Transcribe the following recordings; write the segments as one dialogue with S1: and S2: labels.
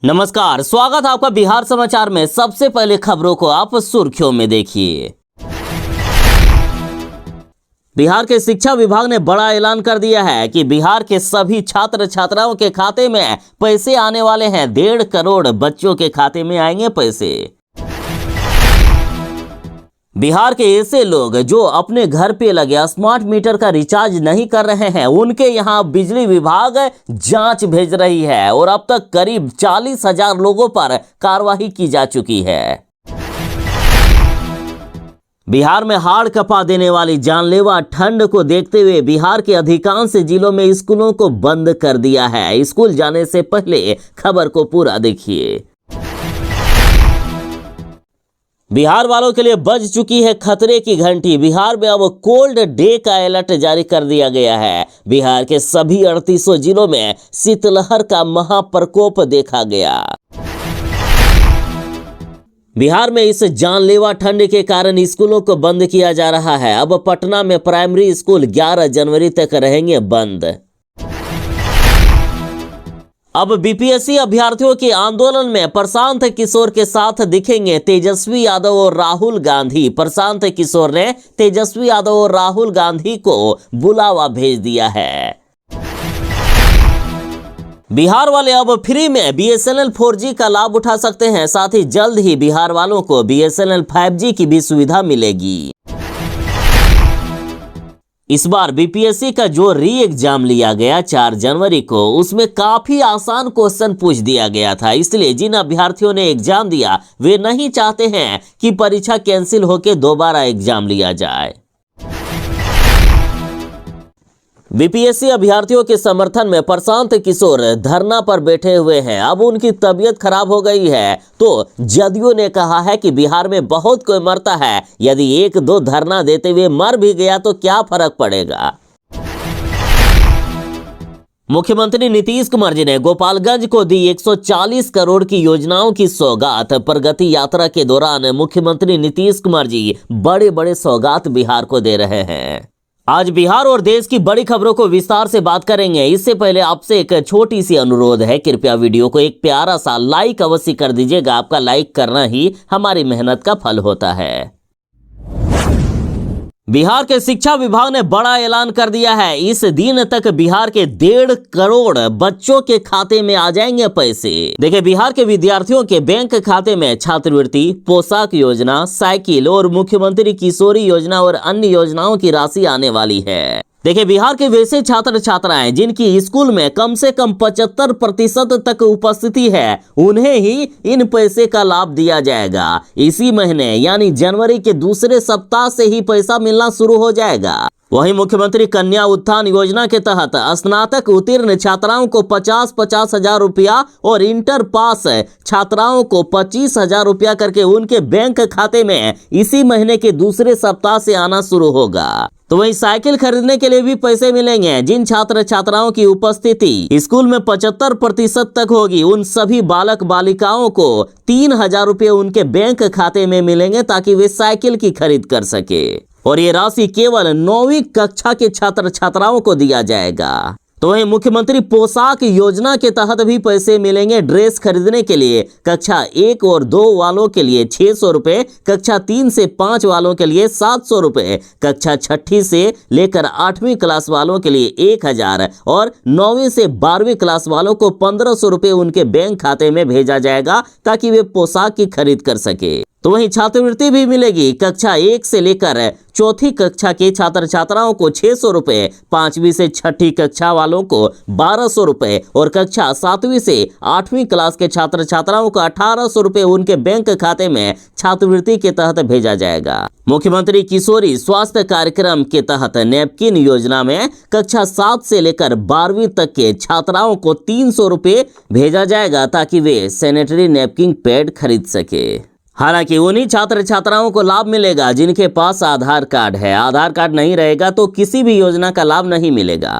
S1: नमस्कार, स्वागत है आपका बिहार समाचार में। सबसे पहले खबरों को आप सुर्खियों में देखिए। बिहार के शिक्षा विभाग ने बड़ा ऐलान कर दिया है कि बिहार के सभी छात्र छात्राओं के खाते में पैसे आने वाले हैं। 1.5 करोड़ बच्चों के खाते में आएंगे पैसे। बिहार के ऐसे लोग जो अपने घर पे लगे स्मार्ट मीटर का रिचार्ज नहीं कर रहे हैं, उनके यहां बिजली विभाग जांच भेज रही है और अब तक करीब 40,000 लोगों पर कार्रवाई की जा चुकी है। बिहार में हाड़ कपा देने वाली जानलेवा ठंड को देखते हुए बिहार के अधिकांश जिलों में स्कूलों को बंद कर दिया है। स्कूल जाने से पहले खबर को पूरा देखिए। बिहार वालों के लिए बज चुकी है खतरे की घंटी। बिहार में अब कोल्ड डे का अलर्ट जारी कर दिया गया है। बिहार के सभी 38 जिलों में शीतलहर का महाप्रकोप देखा गया। बिहार में इस जानलेवा ठंड के कारण स्कूलों को बंद किया जा रहा है। अब पटना में प्राइमरी स्कूल 11 जनवरी तक रहेंगे बंद। अब बीपीएससी अभ्यर्थियों के आंदोलन में प्रशांत किशोर के साथ दिखेंगे तेजस्वी यादव और राहुल गांधी। प्रशांत किशोर ने तेजस्वी यादव और राहुल गांधी को बुलावा भेज दिया है। बिहार वाले अब फ्री में BSNL 4G का लाभ उठा सकते हैं। साथ ही जल्द ही बिहार वालों को BSNL 5G की भी सुविधा मिलेगी। इस बार बीपीएससी का जो री एग्जाम लिया गया 4 जनवरी को, उसमें काफी आसान क्वेश्चन पूछ दिया गया था। इसलिए जिन अभ्यर्थियों ने एग्जाम दिया वे नहीं चाहते हैं कि परीक्षा कैंसिल होकर दोबारा एग्जाम लिया जाए। बीपीएससी अभ्यर्थियों के समर्थन में प्रशांत किशोर धरना पर बैठे हुए हैं। अब उनकी तबीयत खराब हो गई है तो जदयू ने कहा है कि बिहार में बहुत कोई मरता है, यदि 1-2 धरना देते हुए मर भी गया तो क्या फर्क पड़ेगा। मुख्यमंत्री नीतीश कुमार जी ने गोपालगंज को दी 140 करोड़ की योजनाओं की सौगात। प्रगति यात्रा के दौरान मुख्यमंत्री नीतीश कुमार जी बड़े बड़े सौगात बिहार को दे रहे हैं। आज बिहार और देश की बड़ी खबरों को विस्तार से बात करेंगे। इससे पहले आपसे एक छोटी सी अनुरोध है, कृपया वीडियो को एक प्यारा सा लाइक अवश्य कर दीजिएगा। आपका लाइक करना ही हमारी मेहनत का फल होता है। बिहार के शिक्षा विभाग ने बड़ा ऐलान कर दिया है। इस दिन तक बिहार के 1.5 करोड़ बच्चों के खाते में आ जाएंगे पैसे। देखिए, बिहार के विद्यार्थियों के बैंक खाते में छात्रवृत्ति, पोशाक योजना, साइकिल और मुख्यमंत्री किशोरी योजना और अन्य योजनाओं की राशि आने वाली है। देखिए, बिहार के वैसे छात्र छात्राएं जिनकी स्कूल में कम से कम 75% तक उपस्थिति है, उन्हें ही इन पैसे का लाभ दिया जाएगा। इसी महीने यानी जनवरी के दूसरे सप्ताह से ही पैसा मिलना शुरू हो जाएगा। वहीं मुख्यमंत्री कन्या उत्थान योजना के तहत स्नातक उत्तीर्ण छात्राओं को 50-50 हजार रुपया और इंटर पास छात्राओं को 25,000 रुपया करके उनके बैंक खाते में इसी महीने के दूसरे सप्ताह से आना शुरू होगा। तो वहीं साइकिल खरीदने के लिए भी पैसे मिलेंगे। जिन छात्र छात्राओं की उपस्थिति स्कूल में 75% तक होगी, उन सभी बालक बालिकाओं को 3,000 रुपये उनके बैंक खाते में मिलेंगे ताकि वे साइकिल की खरीद कर सके। और ये राशि केवल 9वीं कक्षा के छात्र छात्राओं को दिया जाएगा। तो वहीं मुख्यमंत्री पोशाक योजना के तहत भी पैसे मिलेंगे। ड्रेस खरीदने के लिए कक्षा 1 और 2 वालों के लिए 600 रुपए, कक्षा 3 से 5 वालों के लिए 700 रुपए, कक्षा 6ठी से लेकर 8वीं क्लास वालों के लिए 1,000 और 9वीं से 12वीं क्लास वालों को 1,500 रुपए उनके बैंक खाते में भेजा जाएगा ताकि वे पोशाक की खरीद कर सके। तो वहीं छात्रवृत्ति भी मिलेगी। कक्षा 1 से लेकर 4थी कक्षा के छात्र छात्राओं को 600 रुपए, 5वीं से 6ठी कक्षा वालों को 1,200 रुपए और कक्षा 7वीं से 8वीं क्लास के छात्र छात्राओं को 1,800 रुपए उनके बैंक खाते में छात्रवृत्ति के तहत भेजा जाएगा। मुख्यमंत्री किशोरी स्वास्थ्य कार्यक्रम के तहत नैपकिन योजना में कक्षा 7 से लेकर 12वीं तक के छात्राओं को 300 रुपए भेजा जाएगा ताकि वे सैनिटरी नैपकिन पैड खरीद सके। हालांकि उन्हीं छात्र छात्राओं को लाभ मिलेगा जिनके पास आधार कार्ड है। आधार कार्ड नहीं रहेगा तो किसी भी योजना का लाभ नहीं मिलेगा।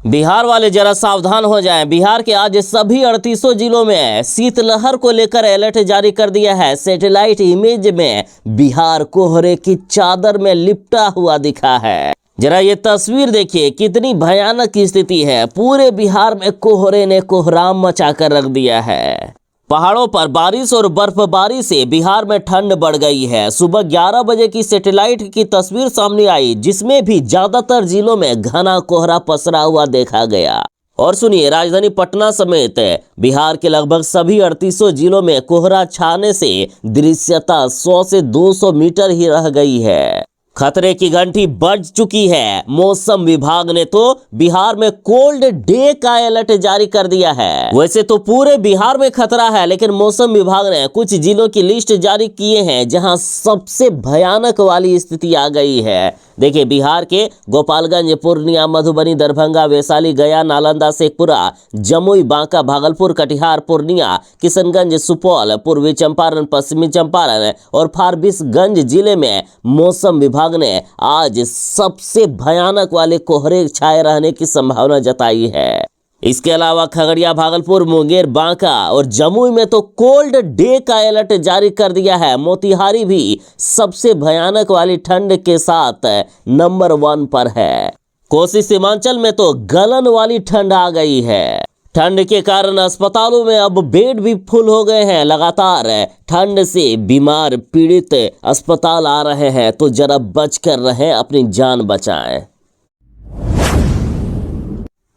S1: बिहार वाले जरा सावधान हो जाएं। बिहार के आज सभी 38 जिलों में शीतलहर को लेकर अलर्ट जारी कर दिया है। सैटेलाइट इमेज में बिहार कोहरे की चादर में लिपटा हुआ दिखा है। जरा ये तस्वीर देखिए, कितनी भयानक स्थिति है। पूरे बिहार में कोहरे ने कोहराम मचा कर रख दिया है। पहाड़ों पर बारिश और बर्फबारी से बिहार में ठंड बढ़ गई है। सुबह 11 बजे की सैटेलाइट की तस्वीर सामने आई, जिसमें भी ज्यादातर जिलों में घना कोहरा पसरा हुआ देखा गया। और सुनिए, राजधानी पटना समेत बिहार के लगभग सभी 38 जिलों में कोहरा छाने से दृश्यता 100 से 200 मीटर ही रह गई है। खतरे की घंटी बज चुकी है। मौसम विभाग ने तो बिहार में कोल्ड डे का अलर्ट जारी कर दिया है। वैसे तो पूरे बिहार में खतरा है, लेकिन मौसम विभाग ने कुछ जिलों की लिस्ट जारी किए हैं जहां सबसे भयानक वाली स्थिति आ गई है। देखिए, बिहार के गोपालगंज, पूर्णिया, मधुबनी, दरभंगा, वैशाली, गया, नालंदा, शेखपुरा, जमुई, बांका, भागलपुर, कटिहार, पूर्णिया, किशनगंज, सुपौल, पूर्वी चंपारण, पश्चिमी चंपारण और फारबिसगंज जिले में मौसम विभाग ने आज सबसे भयानक वाले कोहरे छाए रहने की संभावना जताई है। इसके अलावा खगड़िया, भागलपुर, मुंगेर, बांका और जमुई में तो कोल्ड डे का अलर्ट जारी कर दिया है। मोतिहारी भी सबसे भयानक वाली ठंड के साथ नंबर 1 पर है। कोसी सीमांचल में तो गलन वाली ठंड आ गई है। ठंड के कारण अस्पतालों में अब बेड भी फुल हो गए हैं। लगातार ठंड से बीमार पीड़ित अस्पताल आ रहे हैं, तो जरा बच कर रहें, अपनी जान बचाएं।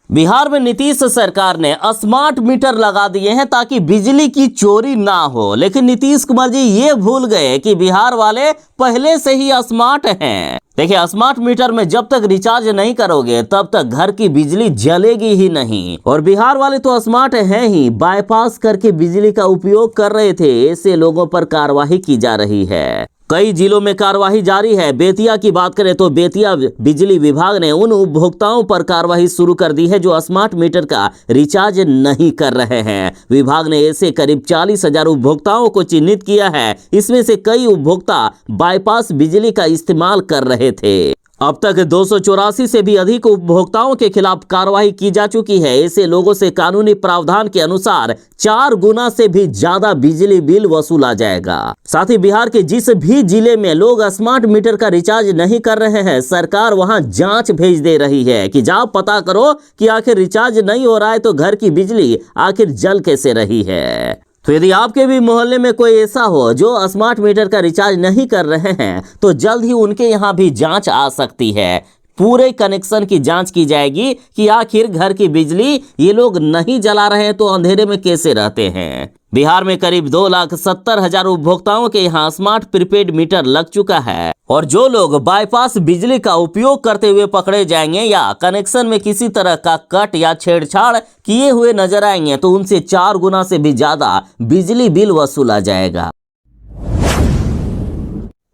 S1: बिहार में नीतीश सरकार ने स्मार्ट मीटर लगा दिए हैं ताकि बिजली की चोरी ना हो, लेकिन नीतीश कुमार जी ये भूल गए कि बिहार वाले पहले से ही स्मार्ट हैं। देखिए, स्मार्ट मीटर में जब तक रिचार्ज नहीं करोगे तब तक घर की बिजली जलेगी ही नहीं। और बिहार वाले तो स्मार्ट हैं ही, बाईपास करके बिजली का उपयोग कर रहे थे। ऐसे लोगों पर कार्रवाई की जा रही है। कई जिलों में कार्रवाई जारी है। बेतिया की बात करें तो बेतिया बिजली विभाग ने उन उपभोक्ताओं पर कार्रवाई शुरू कर दी है जो स्मार्ट मीटर का रिचार्ज नहीं कर रहे हैं। विभाग ने ऐसे करीब 40,000 उपभोक्ताओं को चिन्हित किया है। इसमें से कई उपभोक्ता बाईपास बिजली का इस्तेमाल कर रहे थे। अब तक 284 से भी अधिक उपभोक्ताओं के खिलाफ कार्रवाई की जा चुकी है। ऐसे लोगों से कानूनी प्रावधान के अनुसार 4 गुना से भी ज्यादा बिजली बिल वसूला जाएगा। साथ ही बिहार के जिस भी जिले में लोग स्मार्ट मीटर का रिचार्ज नहीं कर रहे हैं, सरकार वहां जांच भेज दे रही है कि जाओ पता करो कि आखिर रिचार्ज नहीं हो रहा है तो घर की बिजली आखिर जल कैसे रही है। तो यदि आपके भी मोहल्ले में कोई ऐसा हो जो स्मार्ट मीटर का रिचार्ज नहीं कर रहे हैं, तो जल्द ही उनके यहाँ भी जांच आ सकती है। पूरे कनेक्शन की जांच की जाएगी कि आखिर घर की बिजली ये लोग नहीं जला रहे हैं तो अंधेरे में कैसे रहते हैं। बिहार में करीब 2,70,000 उपभोक्ताओं के यहाँ स्मार्ट प्रीपेड मीटर लग चुका है। और जो लोग बाईपास बिजली का उपयोग करते हुए पकड़े जाएंगे या कनेक्शन में किसी तरह का कट या छेड़छाड़ किए हुए नजर आएंगे, तो उनसे 4 गुना से भी ज्यादा बिजली बिल वसूला जाएगा।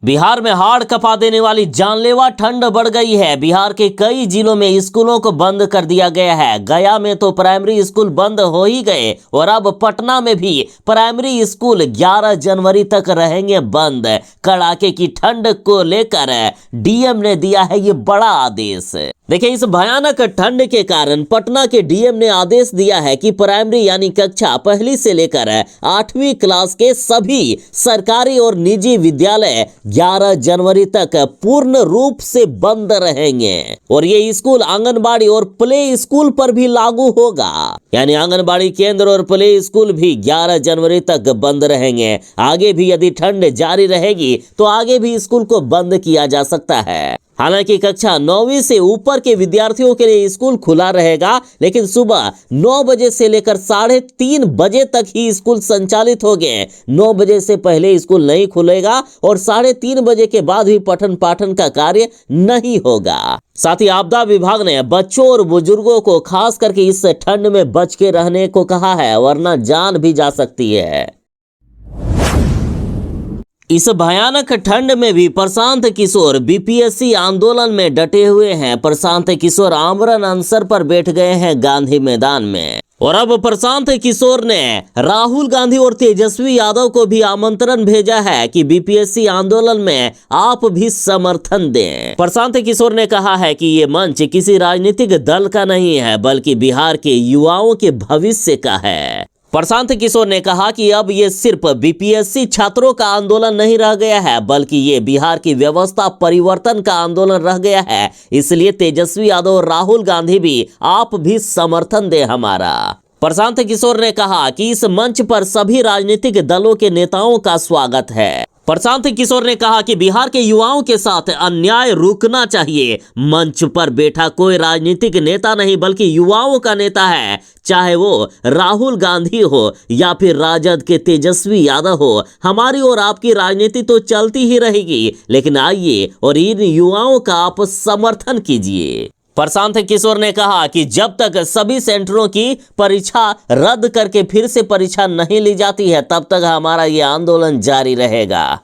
S1: बिहार में हाड़ कपा देने वाली जानलेवा ठंड बढ़ गई है। बिहार के कई जिलों में स्कूलों को बंद कर दिया गया है। गया में तो प्राइमरी स्कूल बंद हो ही गए और अब पटना में भी प्राइमरी स्कूल 11 जनवरी तक रहेंगे बंद। कड़ाके की ठंड को लेकर डीएम ने दिया है ये बड़ा आदेश। देखिए, इस भयानक ठंड के कारण पटना के डीएम ने आदेश दिया है कि प्राइमरी यानी कक्षा 1 से लेकर 8वीं क्लास के सभी सरकारी और निजी विद्यालय 11 जनवरी तक पूर्ण रूप से बंद रहेंगे। और ये स्कूल आंगनबाड़ी और प्ले स्कूल पर भी लागू होगा, यानी आंगनबाड़ी केंद्र और प्ले स्कूल भी 11 जनवरी तक बंद रहेंगे। आगे भी यदि ठंड जारी रहेगी तो आगे भी स्कूल को बंद किया जा सकता है। हालांकि कक्षा 9वीं से ऊपर के विद्यार्थियों के लिए स्कूल खुला रहेगा, लेकिन सुबह 9 बजे से लेकर 3:30 बजे तक ही स्कूल संचालित होंगे। 9 बजे से पहले स्कूल नहीं खुलेगा और 3:30 बजे के बाद भी पठन पाठन का कार्य नहीं होगा। साथ ही आपदा विभाग ने बच्चों और बुजुर्गों को खास करके इस ठंड में बच के रहने को कहा है, वरना जान भी जा सकती है। इस भयानक ठंड में भी प्रशांत किशोर बीपीएससी आंदोलन में डटे हुए हैं। प्रशांत किशोर आमरण अनशन पर बैठ गए हैं गांधी मैदान में। और अब प्रशांत किशोर ने राहुल गांधी और तेजस्वी यादव को भी आमंत्रण भेजा है कि बीपीएससी आंदोलन में आप भी समर्थन दें। प्रशांत किशोर ने कहा है कि ये मंच किसी राजनीतिक दल का नहीं है, बल्कि बिहार के युवाओं के भविष्य का है। प्रशांत किशोर ने कहा कि अब ये सिर्फ बीपीएससी छात्रों का आंदोलन नहीं रह गया है, बल्कि ये बिहार की व्यवस्था परिवर्तन का आंदोलन रह गया है। इसलिए तेजस्वी यादव और राहुल गांधी भी आप भी समर्थन दे हमारा। प्रशांत किशोर ने कहा कि इस मंच पर सभी राजनीतिक दलों के नेताओं का स्वागत है। प्रशांत किशोर ने कहा कि बिहार के युवाओं के साथ अन्याय रुकना चाहिए। मंच पर बैठा कोई राजनीतिक नेता नहीं, बल्कि युवाओं का नेता है, चाहे वो राहुल गांधी हो या फिर राजद के तेजस्वी यादव हो। हमारी और आपकी राजनीति तो चलती ही रहेगी, लेकिन आइए और इन युवाओं का आप समर्थन कीजिए। प्रशांत किशोर ने कहा कि जब तक सभी सेंटरों की परीक्षा रद्द करके फिर से परीक्षा नहीं ली जाती है, तब तक हमारा ये आंदोलन जारी रहेगा।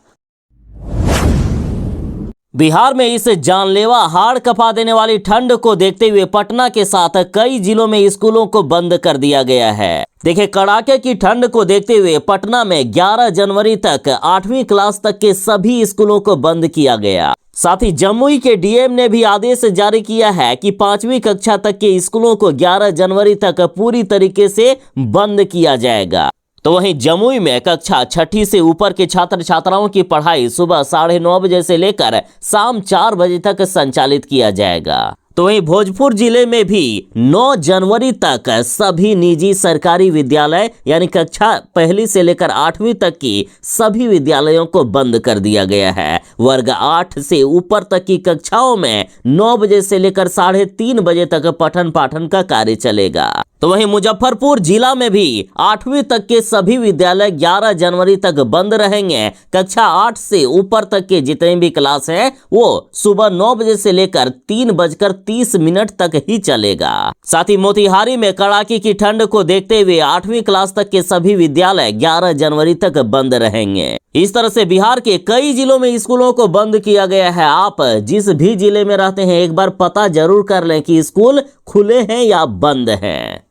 S1: बिहार में इस जानलेवा हाड़ कपा देने वाली ठंड को देखते हुए पटना के साथ कई जिलों में स्कूलों को बंद कर दिया गया है। देखिए, कड़ाके की ठंड को देखते हुए पटना में 11 जनवरी तक 8वीं क्लास तक के सभी स्कूलों को बंद किया गया। साथ ही जमुई के डीएम ने भी आदेश जारी किया है कि 5वीं कक्षा तक के स्कूलों को 11 जनवरी तक पूरी तरीके से बंद किया जाएगा। तो वहीं जमुई में कक्षा 6ठी से ऊपर के छात्र छात्राओं की पढ़ाई सुबह 9:30 बजे से लेकर शाम 4 बजे तक संचालित किया जाएगा। तो वहीं भोजपुर जिले में भी 9 जनवरी तक सभी निजी सरकारी विद्यालय यानी कक्षा 1 से लेकर 8वीं तक की सभी विद्यालयों को बंद कर दिया गया है। वर्ग 8 से ऊपर तक की कक्षाओं में 9 बजे से लेकर 3:30 बजे तक पठन पाठन का कार्य चलेगा। तो वहीं मुजफ्फरपुर जिला में भी 8वीं तक के सभी विद्यालय 11 जनवरी तक बंद रहेंगे। कक्षा 8 से ऊपर तक के जितने भी क्लास हैं वो सुबह 9 बजे से लेकर 3:30 तक ही चलेगा। साथ ही मोतिहारी में कड़ाके की ठंड को देखते हुए 8वीं क्लास तक के सभी विद्यालय 11 जनवरी तक बंद रहेंगे। इस तरह से बिहार के कई जिलों में स्कूलों को बंद किया गया है। आप जिस भी जिले में रहते हैं, एक बार पता जरूर कर लें कि स्कूल खुले हैं या बंद हैं।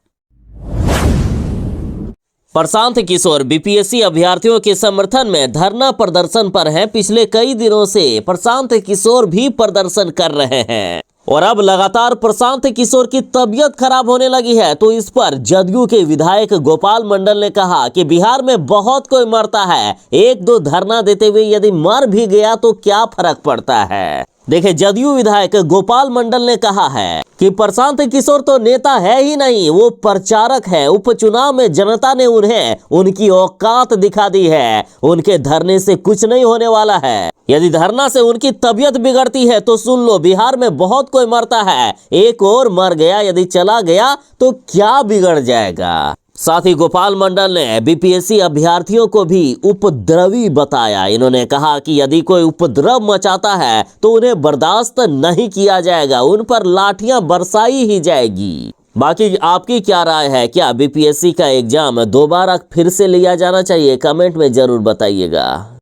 S1: प्रशांत किशोर बीपीएससी अभ्यर्थियों के समर्थन में धरना प्रदर्शन पर हैं। पिछले कई दिनों से प्रशांत किशोर भी प्रदर्शन कर रहे हैं और अब लगातार प्रशांत किशोर की तबीयत खराब होने लगी है। तो इस पर जदयू के विधायक गोपाल मंडल ने कहा कि बिहार में बहुत कोई मरता है, 1-2 धरना देते हुए यदि मर भी गया तो क्या फर्क पड़ता है। देखिए, जदयू विधायक गोपाल मंडल ने कहा है कि प्रशांत किशोर तो नेता है ही नहीं, वो प्रचारक है। उपचुनाव में जनता ने उन्हें उनकी औकात दिखा दी है। उनके धरने से कुछ नहीं होने वाला है। यदि धरना से उनकी तबीयत बिगड़ती है तो सुन लो, बिहार में बहुत कोई मरता है, एक और मर गया, यदि चला गया तो क्या बिगड़ जाएगा। साथ ही गोपाल मंडल ने बीपीएससी अभ्यर्थियों को भी उपद्रवी बताया। इन्होंने कहा कि यदि कोई उपद्रव मचाता है तो उन्हें बर्दाश्त नहीं किया जाएगा, उन पर लाठियां बरसाई ही जाएगी। बाकी आपकी क्या राय है, क्या बीपीएससी का एग्जाम दोबारा फिर से लिया जाना चाहिए? कमेंट में जरूर बताइएगा।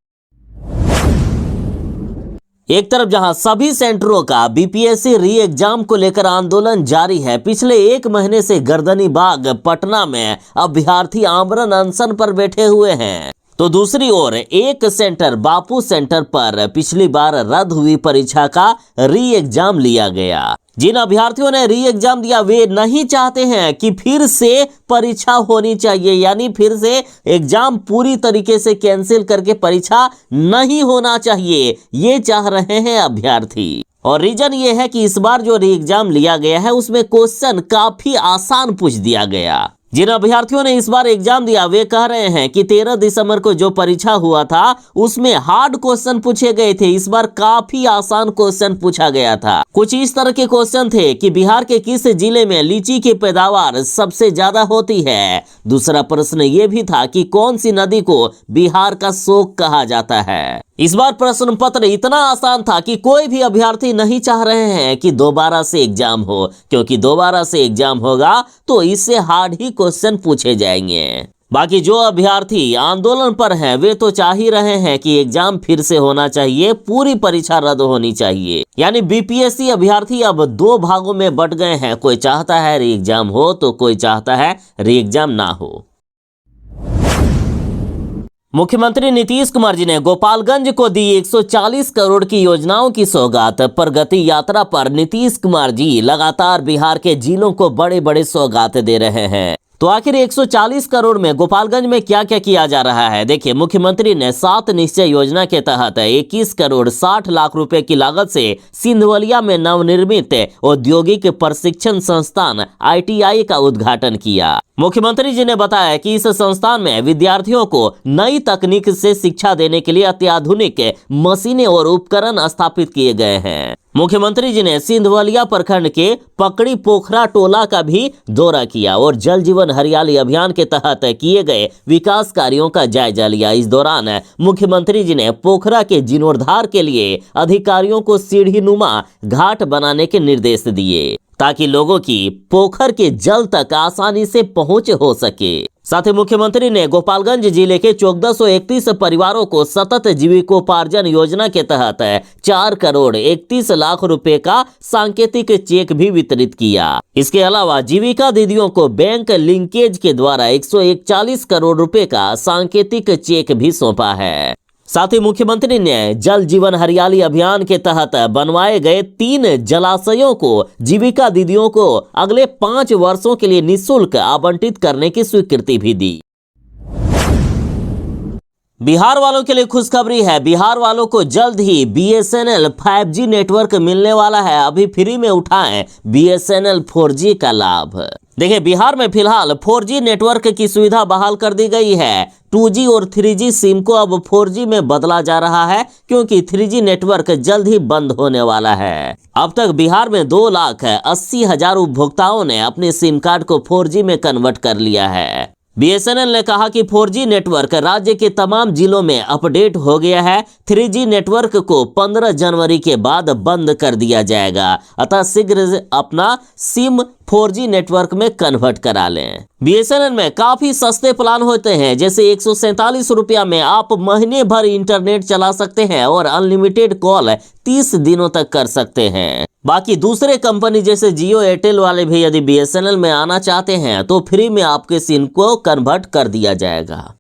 S1: एक तरफ जहां सभी सेंटरों का बीपीएससी री एग्जाम को लेकर आंदोलन जारी है, पिछले 1 महीने से गर्दनी बाग पटना में अभ्यर्थी आमरण अनशन पर बैठे हुए हैं। तो दूसरी ओर एक सेंटर बापू सेंटर पर पिछली बार रद्द हुई परीक्षा का री एग्जाम लिया गया। जिन अभ्यर्थियों ने री एग्जाम दिया वे नहीं चाहते हैं कि फिर से परीक्षा होनी चाहिए, यानी फिर से एग्जाम पूरी तरीके से कैंसिल करके परीक्षा नहीं होना चाहिए, ये चाह रहे हैं अभ्यर्थी। और रीजन ये है कि इस बार जो री एग्जाम लिया गया है उसमें क्वेश्चन काफी आसान पूछ दिया गया। जिन अभ्यर्थियों ने इस बार एग्जाम दिया वे कह रहे हैं कि 13 दिसंबर को जो परीक्षा हुआ था उसमें हार्ड क्वेश्चन पूछे गए थे, इस बार काफी आसान क्वेश्चन पूछा गया था। कुछ इस तरह के क्वेश्चन थे कि बिहार के किस जिले में लीची की पैदावार सबसे ज्यादा होती है। दूसरा प्रश्न ये भी था कि कौन सी नदी को बिहार का शोक कहा जाता है। इस बार प्रश्न पत्र इतना आसान था कि कोई भी अभ्यर्थी नहीं चाह रहे हैं कि दोबारा से एग्जाम हो, क्योंकि दोबारा से एग्जाम होगा तो इससे हार्ड ही क्वेश्चन पूछे जाएंगे। बाकी जो अभ्यर्थी आंदोलन पर हैं वे तो चाह ही रहे हैं कि एग्जाम फिर से होना चाहिए, पूरी परीक्षा रद्द होनी चाहिए। यानी बीपीएससी अभ्यर्थी अब 2 भागों में बट गए हैं, कोई चाहता है री एग्जाम हो तो कोई चाहता है री एग्जाम ना हो। मुख्यमंत्री नीतीश कुमार जी ने गोपालगंज को दी 140 करोड़ की योजनाओं की सौगात। प्रगति यात्रा पर नीतीश कुमार जी लगातार बिहार के जिलों को बड़े बड़े सौगात दे रहे हैं। तो आखिर 140 करोड़ में गोपालगंज में क्या क्या किया जा रहा है? देखिए, मुख्यमंत्री ने 7 निश्चय योजना के तहत 21 करोड़ 60 लाख रुपए की लागत से सिंधवलिया में नवनिर्मित औद्योगिक प्रशिक्षण संस्थान ITI का उद्घाटन किया। मुख्यमंत्री जी ने बताया कि इस संस्थान में विद्यार्थियों को नई तकनीक से शिक्षा देने के लिए अत्याधुनिक मशीनें और उपकरण स्थापित किए गए हैं। मुख्यमंत्री जी ने सिंधवलिया प्रखंड के पकड़ी पोखरा टोला का भी दौरा किया और जल जीवन हरियाली अभियान के तहत किए गए विकास कार्यों का जायजा लिया। इस दौरान मुख्यमंत्री जी ने पोखरा के जीर्णोद्धार के लिए अधिकारियों को सीढ़ीनुमा घाट बनाने के निर्देश दिए ताकि लोगों की पोखर के जल तक आसानी से पहुंच हो सके। साथ ही मुख्यमंत्री ने गोपालगंज जिले के 1431 परिवारों को सतत जीविकोपार्जन योजना के तहत 4 करोड़ 31 लाख रुपए का सांकेतिक चेक भी वितरित किया। इसके अलावा जीविका दीदियों को बैंक लिंकेज के द्वारा 141 करोड़ रुपए का सांकेतिक चेक भी सौंपा है। साथ ही मुख्यमंत्री ने जल जीवन हरियाली अभियान के तहत बनवाए गए 3 जलाशयों को जीविका दीदियों को अगले 5 वर्षों के लिए निःशुल्क आवंटित करने की स्वीकृति भी दी। बिहार वालों के लिए खुशखबरी है। बिहार वालों को जल्द ही BSNL 5G नेटवर्क मिलने वाला है। अभी फ्री में उठाएं BSNL 4G का लाभ। देखिए, बिहार में फिलहाल 4G नेटवर्क की सुविधा बहाल कर दी गई है। 2G और 3G सिम को अब 4G में बदला जा रहा है क्योंकि 3G नेटवर्क जल्द ही बंद होने वाला है। अब तक बिहार में 2,80,000 उपभोक्ताओं ने अपने सिम कार्ड को 4G में कन्वर्ट कर लिया है। BSNL ने कहा कि 4G नेटवर्क राज्य के तमाम जिलों में अपडेट हो गया है। 3G नेटवर्क को 15 जनवरी के बाद बंद कर दिया जाएगा, अतः शीघ्र अपना सिम 4G नेटवर्क में कन्वर्ट करा लें। BSNL में काफी सस्ते प्लान होते हैं, जैसे 147 रुपया में आप महीने भर इंटरनेट चला सकते हैं और अनलिमिटेड कॉल 30 दिनों तक कर सकते हैं। बाकी दूसरे कंपनी जैसे जियो एयरटेल वाले भी यदि BSNL में आना चाहते हैं तो फ्री में आपके सिम को कन्वर्ट कर दिया जाएगा।